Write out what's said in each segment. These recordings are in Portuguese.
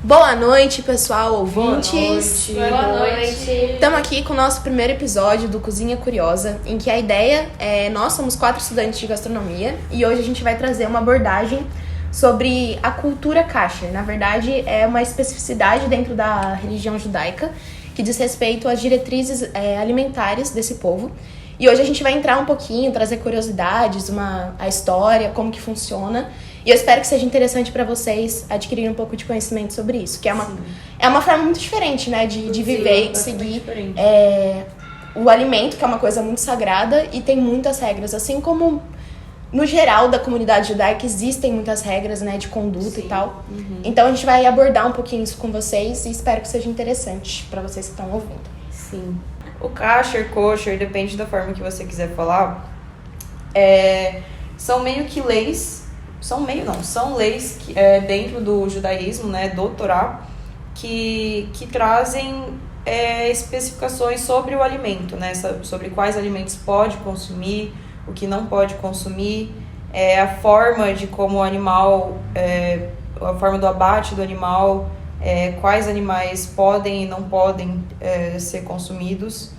Boa noite, pessoal, ouvintes. Boa noite. Estamos aqui com o nosso primeiro episódio do Cozinha Curiosa, em que a ideia é... Nós somos 4 estudantes de gastronomia e hoje a gente vai trazer uma abordagem sobre a cultura kasher. Na verdade, é uma especificidade dentro da religião judaica que diz respeito às diretrizes alimentares desse povo. E hoje a gente vai entrar um pouquinho, trazer curiosidades, a história, como que funciona. E eu espero que seja interessante para vocês adquirirem um pouco de conhecimento sobre isso, que é uma forma muito diferente, né, de viver e de seguir o alimento, que é uma coisa muito sagrada e tem muitas regras, assim como no geral da comunidade judaica existem muitas regras, né, de conduta e tal. Então a gente vai abordar um pouquinho isso com vocês e espero que seja interessante para vocês que estão ouvindo. Sim. O kasher, kosher, depende da forma que você quiser falar, são meio que leis. São leis que, dentro do judaísmo, né, do Torá, que trazem especificações sobre o alimento, né, sobre quais alimentos pode consumir, o que não pode consumir, a forma de como o animal, a forma do abate do animal, quais animais podem e não podem ser consumidos.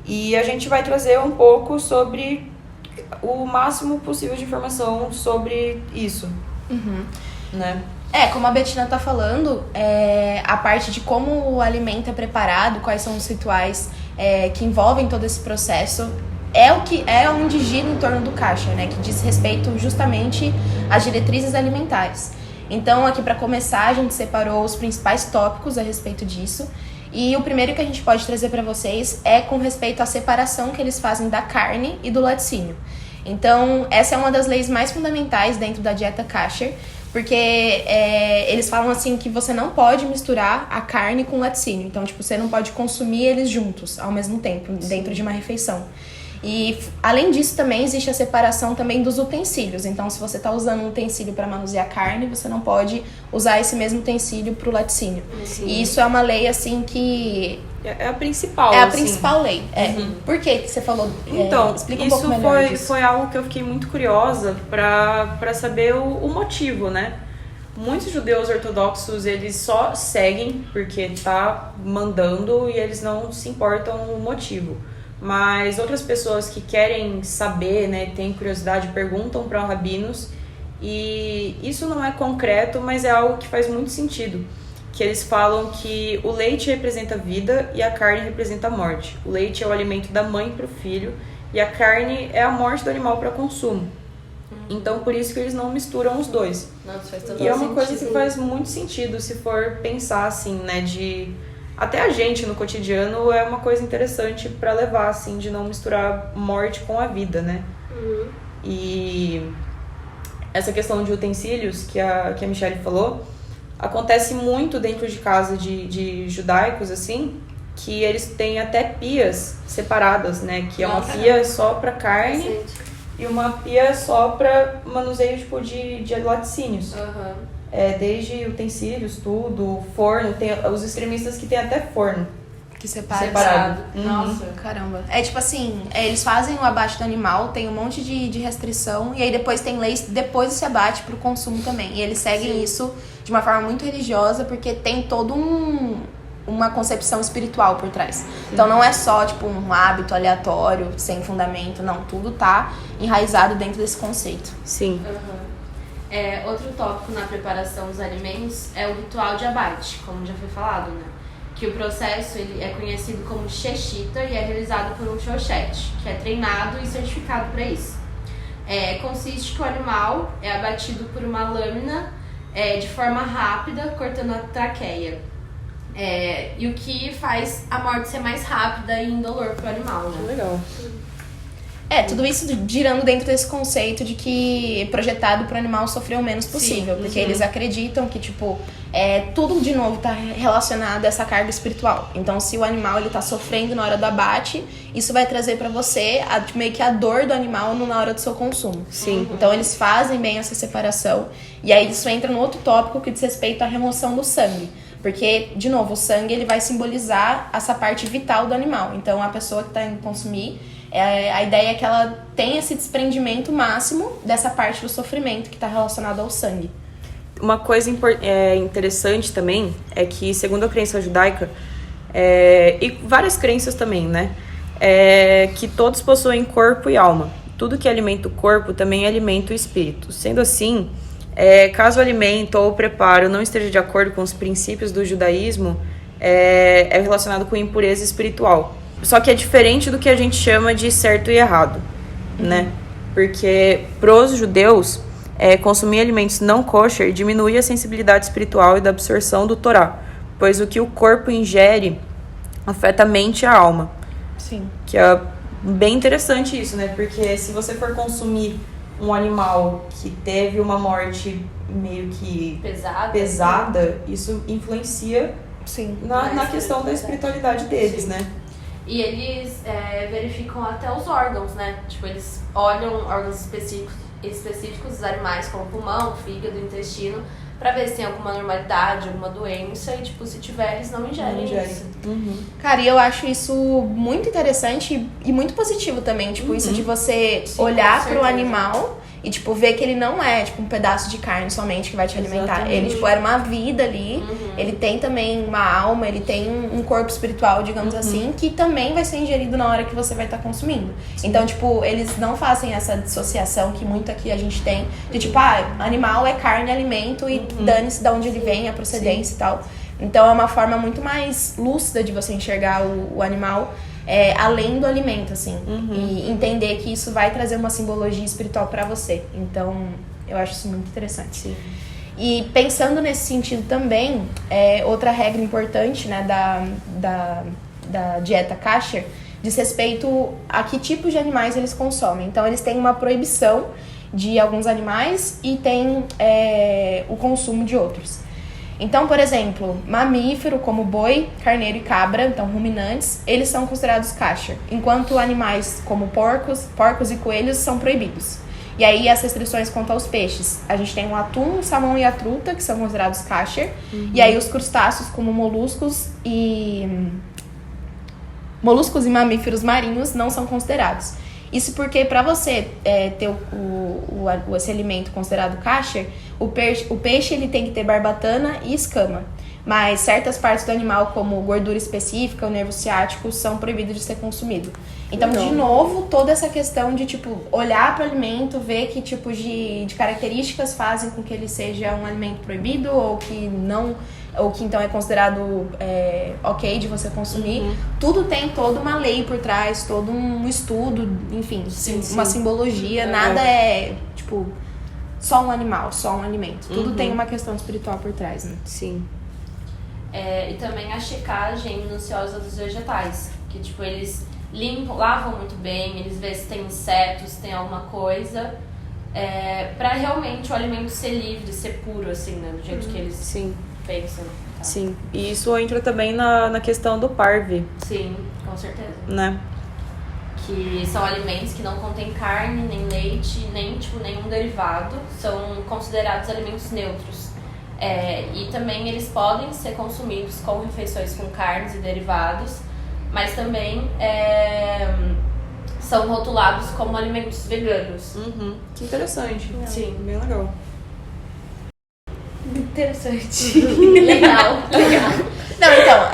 E a gente vai trazer um pouco sobre o máximo possível de informação sobre isso, né? Como a Betina tá falando, a parte de como o alimento é preparado, quais são os rituais que envolvem todo esse processo, onde gira em torno do kasher, né? Que diz respeito justamente às diretrizes alimentares. Então, aqui para começar, a gente separou os principais tópicos a respeito disso. E o primeiro que a gente pode trazer para vocês é com respeito à separação que eles fazem da carne e do laticínio. Então, essa é uma das leis mais fundamentais dentro da dieta kasher, porque eles falam assim que você não pode misturar a carne com o laticínio. Então, você não pode consumir eles juntos ao mesmo tempo, dentro de uma refeição. E, além disso, também existe a separação também dos utensílios. Então, se você está usando um utensílio para manusear carne, você não pode usar esse mesmo utensílio para o laticínio. Sim. E isso é uma lei, assim, que... É a principal, a principal lei. Por que você falou? Então, explica um pouco melhor disso. Foi algo que eu fiquei muito curiosa para saber o motivo, né? Muitos judeus ortodoxos, eles só seguem porque tá mandando e eles não se importam o motivo. Mas outras pessoas que querem saber, né, têm curiosidade, perguntam para rabinos, e isso não é concreto, mas é algo que faz muito sentido, que eles falam que o leite representa a vida e a carne representa a morte. O leite é o alimento da mãe para o filho e a carne é a morte do animal para consumo. Então, por isso que eles não misturam os dois. Nossa, faz todo e é uma sentido. coisa que faz muito sentido se for pensar assim, né, até a gente no cotidiano é uma coisa interessante para levar, assim, de não misturar morte com a vida, né? E essa questão de utensílios que a Michelle falou, acontece muito dentro de casa de judaicos, assim, que eles têm até pias separadas, né? Que é uma pia só para carne e uma pia só para manuseio, tipo, de laticínios. Desde utensílios, tudo, forno, tem os extremistas que tem até forno. Que separado. Nossa. Caramba. Tipo assim, eles fazem o abate do animal, tem um monte de restrição, e aí depois tem leis depois desse abate pro consumo também. E eles seguem isso de uma forma muito religiosa, porque tem todo uma concepção espiritual por trás. Então não é só, tipo, um hábito aleatório, sem fundamento, não. Tudo tá enraizado dentro desse conceito. Sim. Outro tópico na preparação dos alimentos é o ritual de abate, como já foi falado, né? Que o processo ele é conhecido como shechita e é realizado por um shochete, que é treinado e certificado para isso. Consiste que o animal é abatido por uma lâmina de forma rápida, cortando a traqueia. E o que faz a morte ser mais rápida e indolor para o animal, né? Legal. Tudo isso girando dentro desse conceito de que projetado para o animal sofrer o menos possível. Porque eles acreditam que, tipo, tudo de novo tá relacionado a essa carga espiritual. Então, se o animal ele tá sofrendo na hora do abate, isso vai trazer para você meio que a dor do animal na hora do seu consumo. Sim. Então, eles fazem bem essa separação. E aí, isso entra no outro tópico que diz respeito à remoção do sangue. Porque, de novo, o sangue ele vai simbolizar essa parte vital do animal. Então, a pessoa que está indo consumir, a ideia é que ela tenha esse desprendimento máximo dessa parte do sofrimento que está relacionado ao sangue. uma coisa interessante também é que, segundo a crença judaica, e várias crenças também, né? Que todos possuem corpo e alma. Tudo que alimenta o corpo também alimenta o espírito. Sendo assim, caso o alimento ou o preparo não esteja de acordo com os princípios do judaísmo, é relacionado com impureza espiritual. Só que é diferente do que a gente chama de certo e errado, né? Porque pros judeus, consumir alimentos não kosher diminui a sensibilidade espiritual e da absorção do Torá, pois o que o corpo ingere afeta a mente e a alma. Sim. Que é bem interessante isso, né? Porque se você for consumir um animal que teve uma morte meio que pesada, isso influencia Sim. na questão da espiritualidade deles, né? E eles verificam até os órgãos, né? Tipo, eles olham órgãos específicos dos animais, como pulmão, fígado, intestino, pra ver se tem alguma normalidade, alguma doença. E, tipo, se tiver, eles não ingerem isso. Cara, e eu acho isso muito interessante e muito positivo também. Tipo, isso de você olhar pro animal e, tipo, ver que ele não é, tipo, um pedaço de carne somente que vai te alimentar. Exatamente. Ele, tipo, era uma vida ali. Ele tem também uma alma, ele tem um corpo espiritual, digamos assim, que também vai ser ingerido na hora que você vai estar consumindo. Sim. Então, tipo, eles não fazem essa dissociação que muito aqui a gente tem. De, tipo, animal é carne, alimento e dane-se de onde ele vem, a procedência e tal. Então, é uma forma muito mais lúcida de você enxergar o animal. Além do alimento, assim. E entender que isso vai trazer uma simbologia espiritual pra você. Então, eu acho isso muito interessante. Sim. E pensando nesse sentido também, outra regra importante, né, da dieta kosher diz respeito a que tipos de animais eles consomem. Então, eles têm uma proibição de alguns animais e tem o consumo de outros. Então, por exemplo, mamífero como boi, carneiro e cabra, então ruminantes, eles são considerados kosher, enquanto animais como porcos e coelhos são proibidos. E aí as restrições quanto aos peixes. A gente tem o atum, o salmão e a truta, que são considerados kosher. E aí os crustáceos como moluscos e mamíferos marinhos não são considerados. Isso porque para você ter esse alimento considerado kosher, o peixe ele tem que ter barbatana e escama. Mas certas partes do animal, como gordura específica, o nervo ciático, são proibidos de ser consumido. Então, de novo, toda essa questão de, tipo, olhar para o alimento, ver que tipos de características fazem com que ele seja um alimento proibido ou que não... ou que então é considerado ok de você consumir. Tudo tem toda uma lei por trás, todo um estudo, enfim, uma simbologia. Nada é, tipo, só um animal, só um alimento. Tudo tem uma questão espiritual por trás, né? Sim. E também a checagem minuciosa dos vegetais, que, tipo, eles lavam muito bem, eles veem se tem insetos, se tem alguma coisa, pra realmente o alimento ser livre, ser puro, assim, né, do jeito que eles... Sim. Pensam. Tá. Sim, e isso entra também na questão do parve. Sim, com certeza. Né? Que são alimentos que não contêm carne, nem leite, nem tipo, nenhum derivado. São considerados alimentos neutros. E também eles podem ser consumidos com refeições com carnes e derivados, mas também são rotulados como alimentos veganos. Que interessante. Sim. Bem legal. Interessante. Legal. Não, então,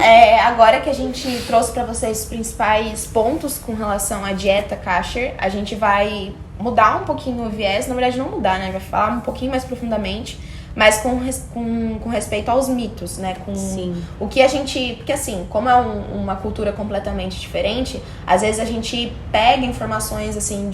agora que a gente trouxe pra vocês os principais pontos com relação à dieta kosher, a gente vai mudar um pouquinho o viés, na verdade não mudar, né? Vai falar um pouquinho mais profundamente, mas com respeito aos mitos, né? Sim. O que a gente... Porque assim, como é uma cultura completamente diferente, às vezes a gente pega informações, assim,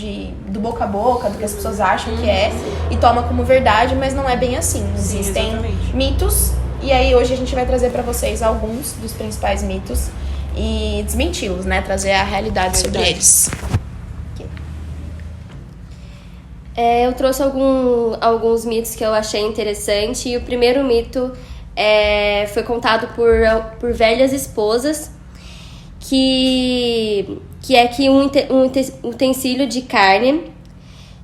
do boca a boca, do que as pessoas acham que é, e toma como verdade, mas não é bem assim. Existem mitos, e aí hoje a gente vai trazer pra vocês alguns dos principais mitos e desmenti-los, né? Trazer a realidade sobre eles. Eu trouxe alguns mitos que eu achei interessante. E o primeiro mito foi contado por velhas esposas, que um utensílio de carne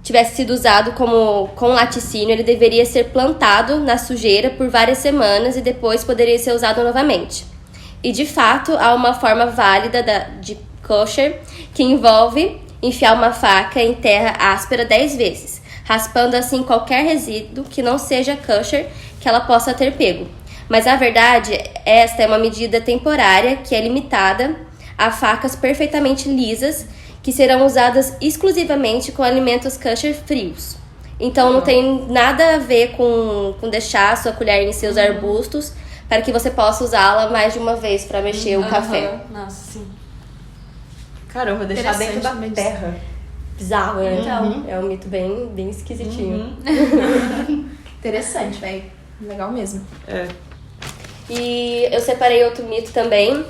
tivesse sido usado com laticínio, ele deveria ser plantado na sujeira por várias semanas e depois poderia ser usado novamente. E de fato há uma forma válida de kosher que envolve enfiar uma faca em terra áspera 10 vezes, raspando assim qualquer resíduo que não seja kosher que ela possa ter pego. Mas, na verdade, esta é uma medida temporária que é limitada a facas perfeitamente lisas que serão usadas exclusivamente com alimentos kosher frios. Então, não tem nada a ver com deixar a sua colher em seus arbustos para que você possa usá-la mais de uma vez para mexer o café. Nossa, sim. Caramba, deixar dentro da terra. Bizarro, né? Então, é um mito bem esquisitinho. Interessante, velho. Legal mesmo. É. E eu separei outro mito também,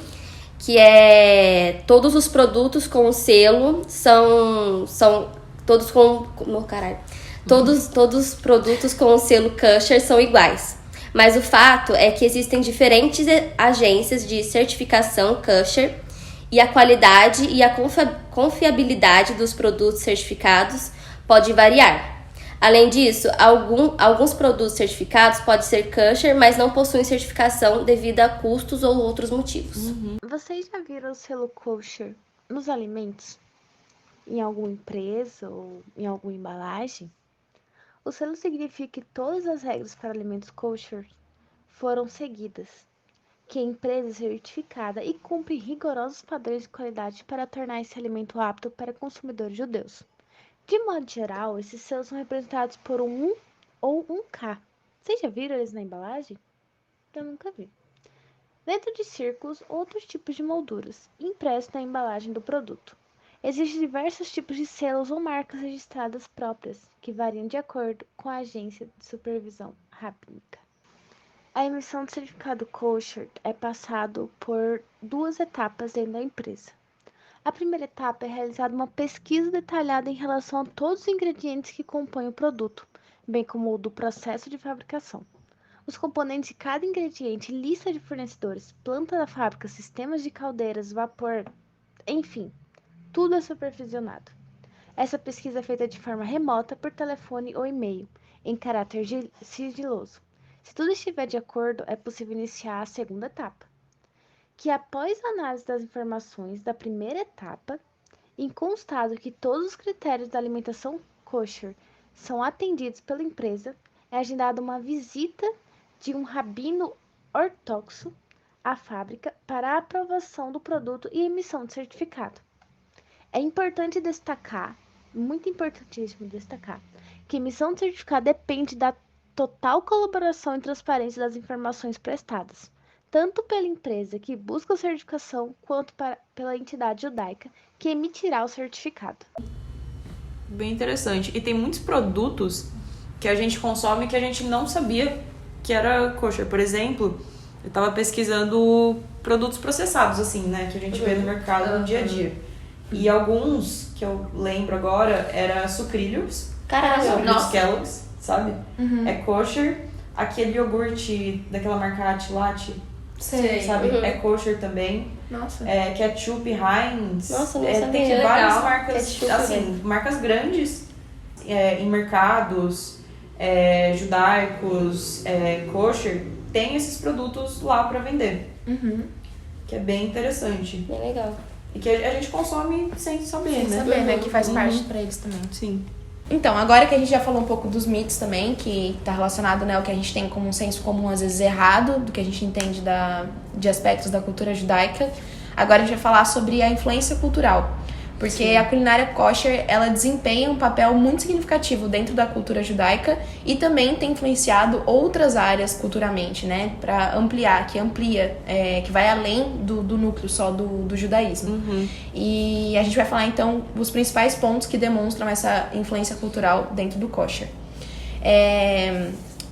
que é todos os produtos com selo são todos com... Oh, caralho. Todos os produtos com o selo kosher são iguais. Mas o fato é que existem diferentes agências de certificação kosher e a qualidade e a confiabilidade dos produtos certificados pode variar. Além disso, alguns produtos certificados podem ser kosher, mas não possuem certificação devido a custos ou outros motivos. Vocês já viram o selo kosher nos alimentos? Em alguma empresa ou em alguma embalagem? O selo significa que todas as regras para alimentos kosher foram seguidas, que a empresa é certificada e cumpre rigorosos padrões de qualidade para tornar esse alimento apto para consumidores judeus. De modo geral, esses selos são representados por um ou um K. Vocês já viram eles na embalagem? Eu nunca vi. Dentro de círculos, outros tipos de molduras, impressos na embalagem do produto. Existem diversos tipos de selos ou marcas registradas próprias, que variam de acordo com a agência de supervisão rabínica. A emissão do certificado kosher é passado por 2 etapas dentro da empresa. A primeira etapa é realizada uma pesquisa detalhada em relação a todos os ingredientes que compõem o produto, bem como o do processo de fabricação. Os componentes de cada ingrediente, lista de fornecedores, planta da fábrica, sistemas de caldeiras, vapor, enfim, tudo é supervisionado. Essa pesquisa é feita de forma remota, por telefone ou e-mail, em caráter sigiloso. Se tudo estiver de acordo, é possível iniciar a segunda etapa, que após a análise das informações da primeira etapa, em constado que todos os critérios da alimentação kosher são atendidos pela empresa, é agendada uma visita de um rabino ortodoxo à fábrica para a aprovação do produto e emissão de certificado. É importante destacar, muito importantíssimo destacar, que a emissão de certificado depende da total colaboração e transparência das informações prestadas, tanto pela empresa que busca a certificação, quanto pela entidade judaica que emitirá o certificado. Bem interessante. E tem muitos produtos que a gente consome que a gente não sabia que era kosher. Por exemplo, eu tava pesquisando produtos processados, assim, né? Que a gente vê no mercado no dia a dia. E alguns, que eu lembro agora, era sucrilhos. Caralho, Sucrilhos Kellogg's, sabe? É kosher. Aquele iogurte daquela marca Atilate, Sei. sabe? É kosher também. Nossa. Ketchup Heinz. Nossa, não Tem sabia. várias Legal. marcas, Ketchup, assim, marcas grandes em mercados judaicos, kosher, tem esses produtos lá para vender. Que é bem interessante. Bem legal. E que a gente consome sem saber, Sem né? saber, né? Que faz parte pra eles também. Sim. Então, agora que a gente já falou um pouco dos mitos também, que tá relacionado, né, ao que a gente tem como um senso comum, às vezes errado, do que a gente entende de aspectos da cultura judaica, agora a gente vai falar sobre a influência cultural. Porque a culinária kosher, ela desempenha um papel muito significativo dentro da cultura judaica e também tem influenciado outras áreas culturalmente, né? Pra ampliar, que amplia, que vai além do núcleo só do judaísmo. E a gente vai falar, então, os principais pontos que demonstram essa influência cultural dentro do kosher.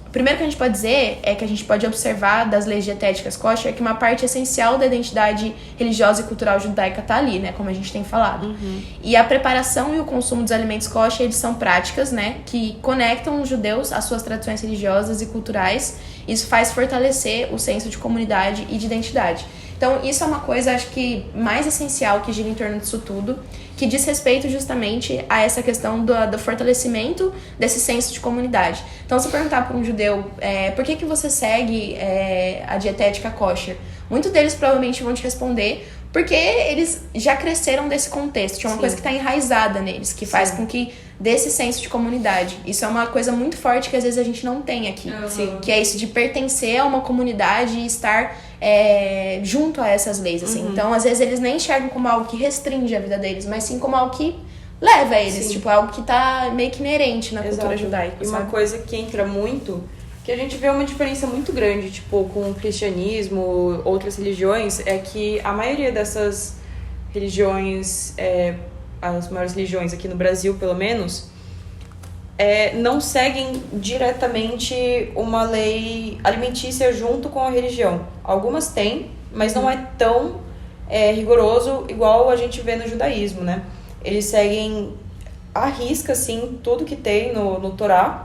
O primeiro que a gente pode dizer é que a gente pode observar das leis dietéticas kosher que uma parte essencial da identidade religiosa e cultural judaica está ali, né, como a gente tem falado. E a preparação e o consumo dos alimentos kosher, eles são práticas, né, que conectam os judeus às suas tradições religiosas e culturais. Isso faz fortalecer o senso de comunidade e de identidade. Então, isso é uma coisa, acho que, mais essencial que gira em torno disso tudo, que diz respeito justamente a essa questão do fortalecimento desse senso de comunidade. Então, se perguntar para um judeu, por que você segue a dietética kosher? Muitos deles provavelmente vão te responder porque eles já cresceram desse contexto. Tinha uma coisa que tá enraizada neles, que faz com que dê esse senso de comunidade. Isso é uma coisa muito forte que às vezes a gente não tem aqui. Que é isso de pertencer a uma comunidade e estar junto a essas leis, assim. Então, às vezes, eles nem enxergam como algo que restringe a vida deles, mas sim como algo que leva eles. Tipo, algo que tá meio que inerente na cultura judaica, E uma sabe? coisa que entra muito, que a gente vê uma diferença muito grande, tipo, com o cristianismo, outras religiões, é que a maioria dessas religiões, as maiores religiões aqui no Brasil, pelo menos, não seguem diretamente uma lei alimentícia junto com a religião. Algumas têm, mas não é tão rigoroso igual a gente vê no judaísmo, né? Eles seguem à risca, assim, tudo que tem no Torá,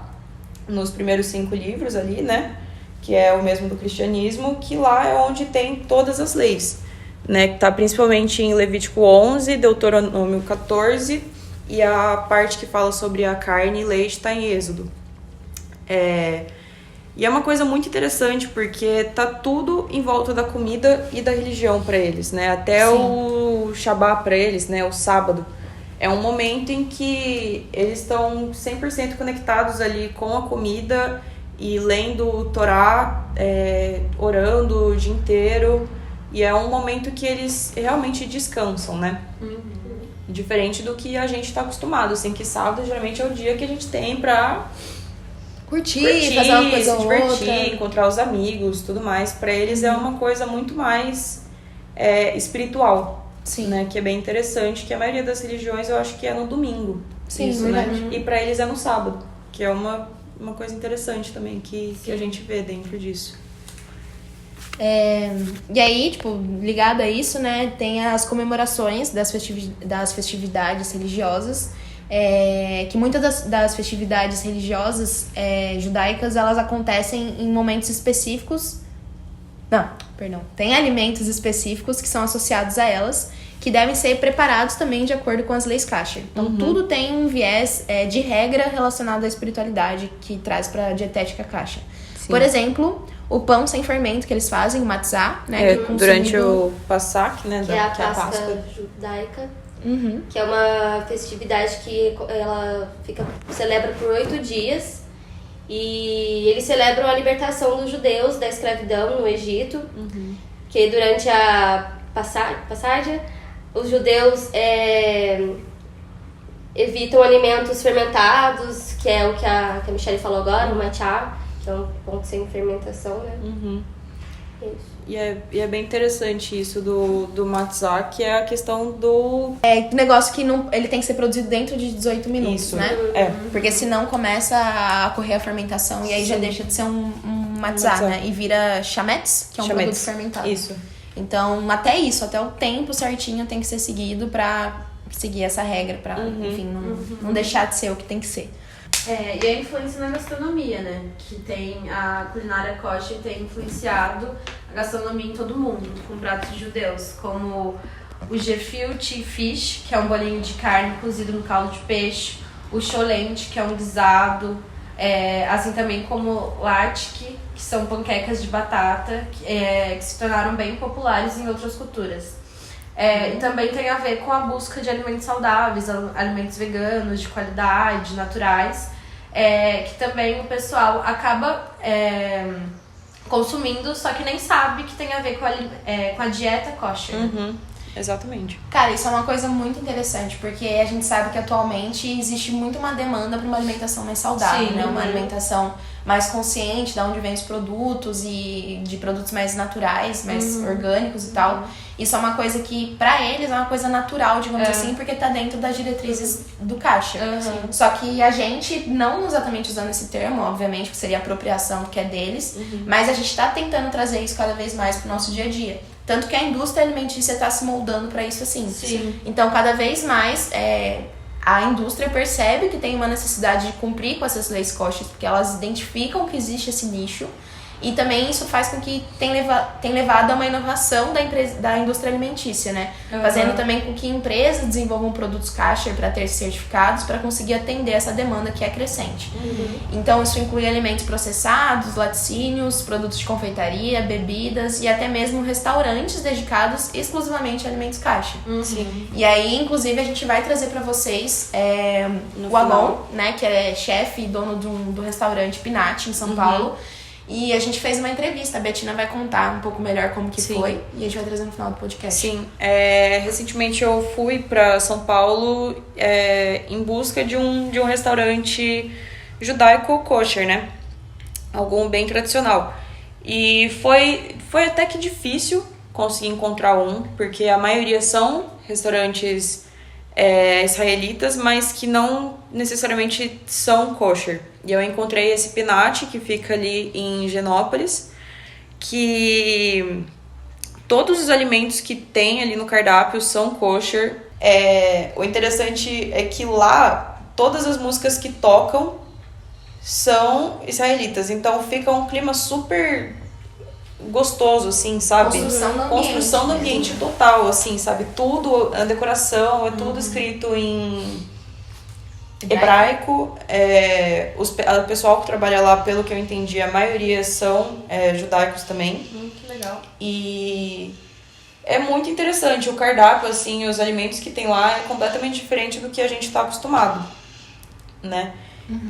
nos primeiros 5 livros ali, né? Que é o mesmo do cristianismo, que lá é onde tem todas as leis, né? Que tá principalmente em Levítico 11, Deuteronômio 14, e a parte que fala sobre a carne e leite está em Êxodo. E é uma coisa muito interessante, porque tá tudo em volta da comida e da religião para eles, né? Até o Shabat para eles, né? O sábado. É um momento em que eles estão 100% conectados ali com a comida e lendo o Torá, orando o dia inteiro. E é um momento que eles realmente descansam, né? Diferente do que a gente está acostumado, assim, que sábado geralmente é o dia que a gente tem pra Curtir, fazer uma coisa se ou divertir, outra. encontrar os amigos, tudo mais. Pra eles é uma coisa muito mais espiritual. Sim. Né, que é bem interessante, que a maioria das religiões eu acho que é no domingo. Sim, isso, verdade. né? E pra eles é no sábado, que é uma coisa interessante também que a gente vê dentro disso. E aí, tipo, ligado a isso, né, tem as comemorações das festividades religiosas, que muitas das festividades religiosas judaicas, elas acontecem em momentos específicos. Tem alimentos específicos que são associados a elas, que devem ser preparados também de acordo com as leis kasher. Então, tudo tem um viés de regra relacionado à espiritualidade que traz para a dietética kasher. Por exemplo, o pão sem fermento que eles fazem, o matzah, né? que é consumido durante o Pasach, né? Que é a Páscoa judaica, que é uma festividade que ela celebra por 8 dias. E eles celebram a libertação dos judeus da escravidão no Egito, que durante a passagem os judeus evitam alimentos fermentados, que é o que a Michelle falou agora, o matcha, que é um pão sem fermentação, né? Isso. E é bem interessante isso do matzah, que é a questão do... negócio que ele tem que ser produzido dentro de 18 minutos, Isso, né? Porque senão começa a ocorrer a fermentação e aí já deixa de ser um matzah, né? E vira chametz, que é um produto fermentado. Isso. Então, até o tempo certinho tem que ser seguido pra seguir essa regra, pra, enfim, não deixar de ser o que tem que ser. E a influência na gastronomia, né? Que tem a culinária kosher tem influenciado a gastronomia em todo mundo, com pratos judeus, como o gefilte fish, que é um bolinho de carne cozido no caldo de peixe, o cholent, que é um guisado, assim também como latke, que são panquecas de batata, que se tornaram bem populares em outras culturas. E também tem a ver com a busca de alimentos saudáveis, alimentos veganos, de qualidade, naturais, que também o pessoal acaba consumindo, só que nem sabe que tem a ver com a dieta kosher. Exatamente. Cara, isso é uma coisa muito interessante, porque a gente sabe que atualmente existe muito uma demanda para uma alimentação mais saudável, né? Uma alimentação mais consciente de onde vem os produtos e de produtos mais naturais, mais orgânicos e tal. Isso é uma coisa que, pra eles, é uma coisa natural, digamos assim, porque tá dentro das diretrizes do kasher. Só que a gente, não exatamente usando esse termo, obviamente, que seria apropriação, que é deles, mas a gente tá tentando trazer isso cada vez mais pro nosso dia a dia. Tanto que a indústria alimentícia tá se moldando pra isso assim. Então, cada vez mais, a indústria percebe que tem uma necessidade de cumprir com essas leis kosher, porque elas identificam que existe esse nicho. E também isso faz com que tem levado a uma inovação da indústria alimentícia, né? Fazendo também com que empresas desenvolvam produtos kosher para ter certificados para conseguir atender essa demanda que é crescente. Então isso inclui alimentos processados, laticínios, produtos de confeitaria, bebidas e até mesmo restaurantes dedicados exclusivamente a alimentos kosher. E aí, inclusive, a gente vai trazer para vocês o Alon, né, que é chefe e dono do restaurante Pinati em São Paulo. E a gente fez uma entrevista, a Betina vai contar um pouco melhor como que foi e a gente vai trazer no final do podcast. Sim, recentemente eu fui para São Paulo em busca de um restaurante judaico kosher, né? Algum bem tradicional. E foi até que difícil conseguir encontrar um, porque a maioria são restaurantes israelitas, mas que não necessariamente são kosher. E eu encontrei esse Pinati, que fica ali em Genópolis, que todos os alimentos que tem ali no cardápio são kosher. O interessante é que lá, todas as músicas que tocam são israelitas. Então fica um clima super gostoso, assim, sabe? Construção do ambiente total, assim, sabe? Tudo, a decoração, é tudo escrito em hebraico. O pessoal que trabalha lá, pelo que eu entendi, a maioria são judaicos também. Que legal. E é muito interessante o cardápio, assim, os alimentos que tem lá é completamente diferente do que a gente está acostumado, né?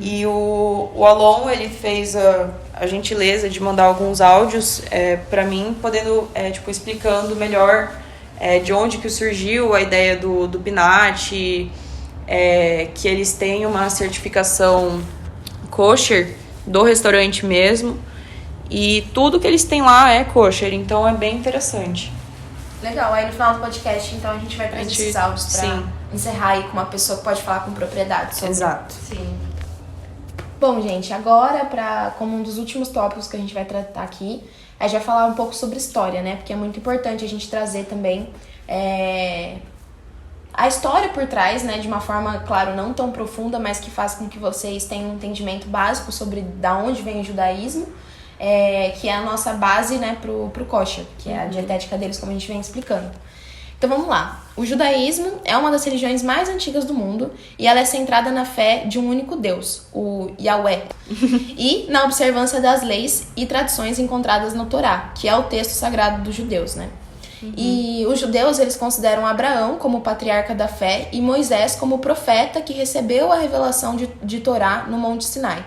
E o Alon, ele fez a gentileza de mandar alguns áudios para mim, podendo, explicando melhor de onde que surgiu a ideia do Pinati, que eles têm uma certificação kosher do restaurante mesmo, e tudo que eles têm lá é kosher, então é bem interessante. Legal, aí no final do podcast, então, a gente vai trazer esses áudios pra encerrar aí com uma pessoa que pode falar com propriedade sobre. Exato. Sim. Bom, gente, agora, como um dos últimos tópicos que a gente vai tratar aqui, a gente vai falar um pouco sobre história, né? Porque é muito importante a gente trazer também a história por trás, né? De uma forma, claro, não tão profunda, mas que faz com que vocês tenham um entendimento básico sobre da onde vem o judaísmo, que é a nossa base, né, pro kosher, que é a dietética deles, como a gente vem explicando. Então vamos lá. O judaísmo é uma das religiões mais antigas do mundo e ela é centrada na fé de um único Deus, o Yahweh, e na observância das leis e tradições encontradas no Torá, que é o texto sagrado dos judeus, né? E os judeus, eles consideram Abraão como patriarca da fé e Moisés como profeta que recebeu a revelação de Torá no Monte Sinai.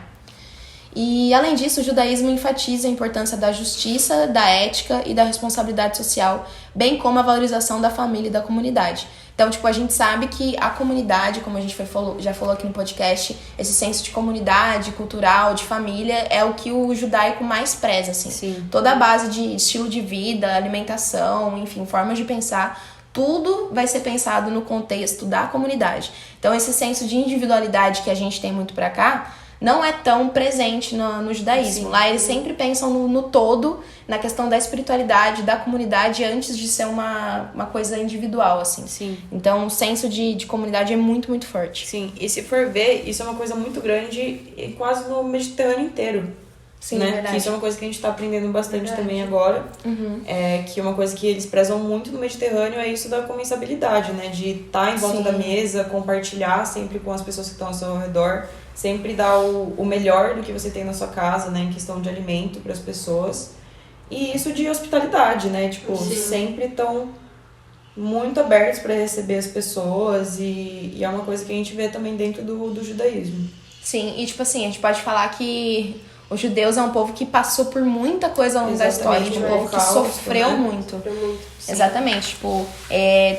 E, além disso, o judaísmo enfatiza a importância da justiça, da ética e da responsabilidade social, bem como a valorização da família e da comunidade. Então, a gente sabe que a comunidade, como a gente já falou aqui no podcast, esse senso de comunidade, cultural, de família, é o que o judaico mais preza, assim. Sim. Toda a base de estilo de vida, alimentação, enfim, formas de pensar, tudo vai ser pensado no contexto da comunidade. Então, esse senso de individualidade que a gente tem muito pra cá, não é tão presente no judaísmo. Sim. Lá eles sempre pensam no todo, na questão da espiritualidade, da comunidade, antes de ser uma coisa individual, assim. Sim. Então o senso de comunidade é muito, muito forte. Sim, e se for ver, isso é uma coisa muito grande quase no Mediterrâneo inteiro. Sim, né? verdade. Que isso é uma coisa que a gente tá aprendendo bastante também agora. Que uma coisa que eles prezam muito no Mediterrâneo é isso da comensabilidade, né? De estar em volta da mesa, compartilhar sempre com as pessoas que estão ao seu redor, sempre dar o melhor do que você tem na sua casa, né? Em questão de alimento para as pessoas. E isso de hospitalidade, né? Sempre estão muito abertos para receber as pessoas e é uma coisa que a gente vê também dentro do judaísmo. Sim, e a gente pode falar que os judeus é um povo que passou por muita coisa ao longo da história, um povo que sofreu muito. Exatamente,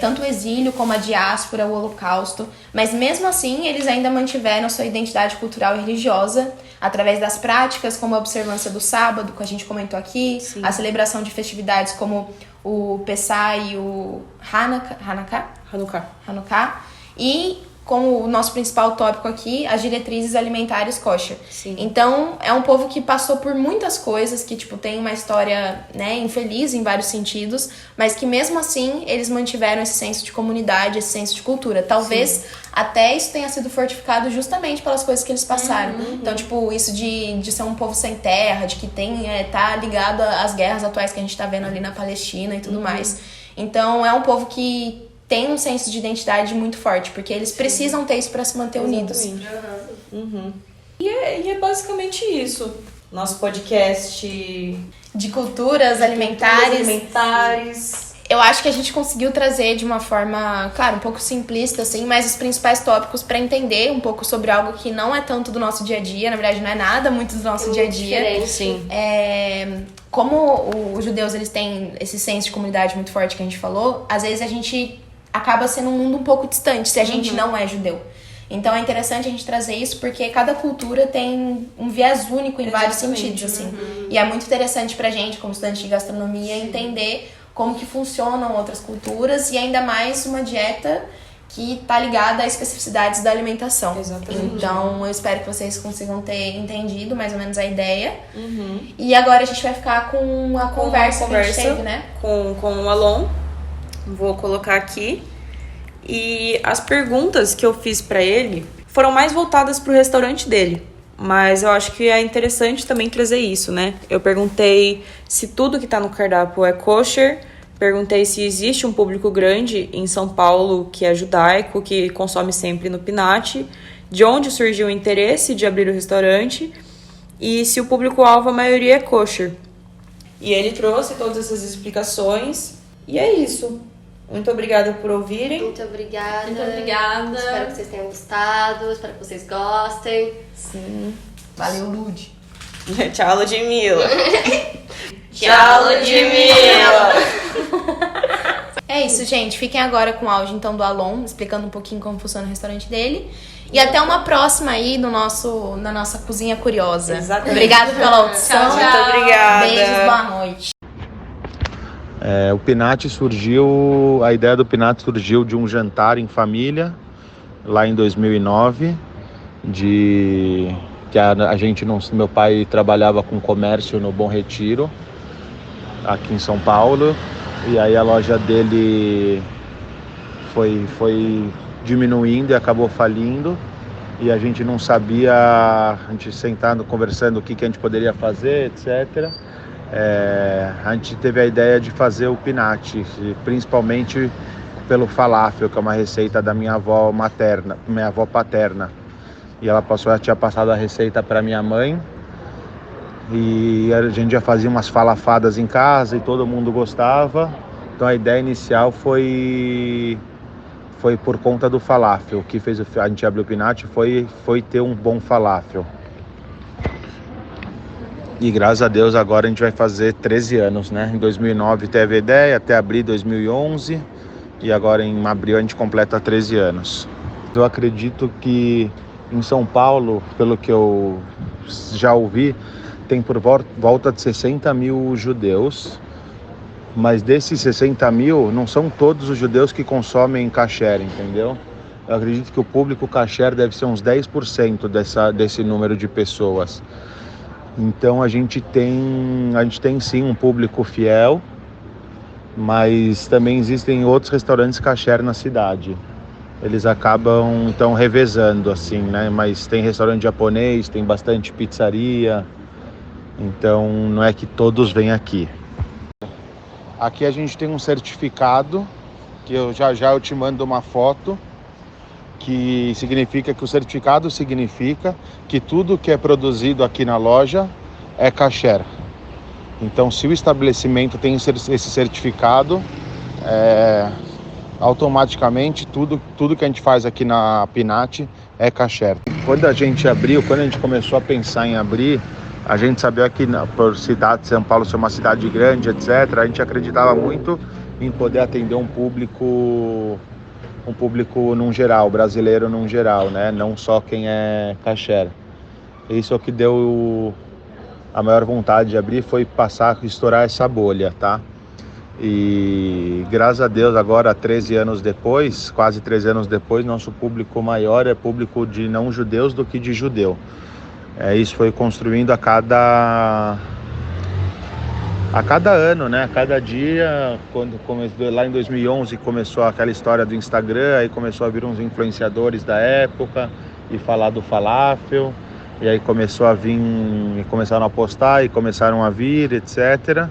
tanto o exílio como a diáspora, o holocausto, mas mesmo assim eles ainda mantiveram sua identidade cultural e religiosa através das práticas como a observância do sábado, que a gente comentou aqui, a celebração de festividades como o Pessah e o Hanukkah, e como o nosso principal tópico aqui, as diretrizes alimentares kosher. Sim. Então, é um povo que passou por muitas coisas, que, tipo, tem uma história, né, infeliz em vários sentidos, mas que mesmo assim, eles mantiveram esse senso de comunidade, esse senso de cultura. Talvez até isso tenha sido fortificado justamente pelas coisas que eles passaram. Então, tipo, isso de ser um povo sem terra, de que tá ligado às guerras atuais que a gente tá vendo ali na Palestina e tudo mais. Então, é um povo que tem um senso de identidade muito forte, porque eles precisam ter isso para se manter unidos. E é basicamente isso. Nosso podcast De culturas alimentares. Eu acho que a gente conseguiu trazer de uma forma, claro, um pouco simplista, assim, mas os principais tópicos para entender um pouco sobre algo que não é tanto do nosso dia a dia, na verdade não é nada muito do nosso dia a dia. Sim. Como os judeus eles têm esse senso de comunidade muito forte que a gente falou, às vezes a gente acaba sendo um mundo um pouco distante se a gente não é judeu. Então é interessante a gente trazer isso porque cada cultura tem um viés único em vários sentidos, assim. E é muito interessante pra gente, como estudante de gastronomia, entender como que funcionam outras culturas e ainda mais uma dieta que tá ligada às especificidades da alimentação. Exatamente. Então eu espero que vocês consigam ter entendido mais ou menos a ideia. E agora a gente vai ficar com a conversa que a gente teve, né? Com o Alon. Vou colocar aqui. E as perguntas que eu fiz pra ele foram mais voltadas pro restaurante dele. Mas eu acho que é interessante também trazer isso, né? Eu perguntei se tudo que tá no cardápio é kosher. Perguntei se existe um público grande em São Paulo que é judaico, que consome sempre no Pinat. De onde surgiu o interesse de abrir o restaurante. E se o público-alvo, a maioria é kosher. E ele trouxe todas essas explicações. E é isso. Muito obrigada por ouvirem. Muito obrigada. Muito obrigada. Espero que vocês tenham gostado, espero que vocês gostem. Sim. Valeu, Lud. Tchau, Ludmilla. Tchau, Ludmilla. É isso, gente. Fiquem agora com o áudio, então, do Alon, explicando um pouquinho como funciona o restaurante dele. E até uma próxima aí na nossa Cozinha Curiosa. Exatamente. Obrigada pela audição. Tchau, Muito obrigada. Beijos, boa noite. O Pinat surgiu, a ideia do Pinat surgiu de um jantar em família, lá em 2009, que a gente não, meu pai trabalhava com comércio no Bom Retiro, aqui em São Paulo, e aí a loja dele foi diminuindo e acabou falindo, e a gente não sabia, a gente sentando, conversando o que a gente poderia fazer, etc., a gente teve a ideia de fazer o Pinat, principalmente pelo falafel, que é uma receita da minha avó paterna. E ela tinha passado a receita para minha mãe. E a gente já fazia umas falafadas em casa e todo mundo gostava. Então a ideia inicial foi por conta do falafel. O que fez a gente abrir o Pinat foi ter um bom falafel. E graças a Deus agora a gente vai fazer 13 anos, né? Em 2009 teve a ideia, até abril de 2011 e agora em abril a gente completa 13 anos. Eu acredito que em São Paulo, pelo que eu já ouvi, tem por volta de 60 mil judeus, mas desses 60 mil não são todos os judeus que consomem kasher, entendeu? Eu acredito que o público kasher deve ser uns 10% desse número de pessoas. Então a gente tem sim um público fiel, mas também existem outros restaurantes kasher na cidade. Eles acabam então revezando assim, né? Mas tem restaurante japonês, tem bastante pizzaria, então não é que todos vêm aqui. Aqui a gente tem um certificado, que eu te mando uma foto, que significa que o certificado significa que tudo que é produzido aqui na loja é kasher. Então, se o estabelecimento tem esse certificado, automaticamente tudo que a gente faz aqui na Pinat é kasher. Quando a gente começou a pensar em abrir, a gente sabia que por cidade de São Paulo ser uma cidade grande, etc., a gente acreditava muito em poder atender um público num geral, brasileiro num geral, né? Não só quem é kasher. Isso é o que deu a maior vontade de abrir, foi estourar essa bolha, tá? E graças a Deus agora, 13 anos depois, quase 13 anos depois, nosso público maior é público de não judeus do que de judeu. Isso foi construindo a cada ano, né? A cada dia, quando lá em 2011 começou aquela história do Instagram, aí começou a vir uns influenciadores da época e falar do falafel, e aí começou a vir, começaram a postar e começaram a vir, etc.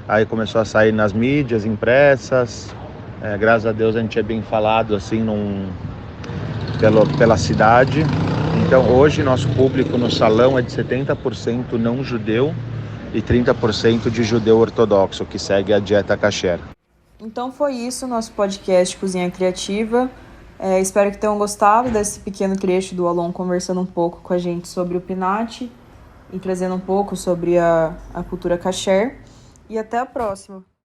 Aí começou a sair nas mídias impressas, graças a Deus a gente é bem falado assim pela cidade. Então hoje nosso público no salão é de 70% não judeu e 30% de judeu ortodoxo, que segue a dieta kasher. Então foi isso, nosso podcast Cozinha Criativa. Espero que tenham gostado desse pequeno trecho do Alon conversando um pouco com a gente sobre o Pinat e trazendo um pouco sobre a cultura kasher. E até a próxima!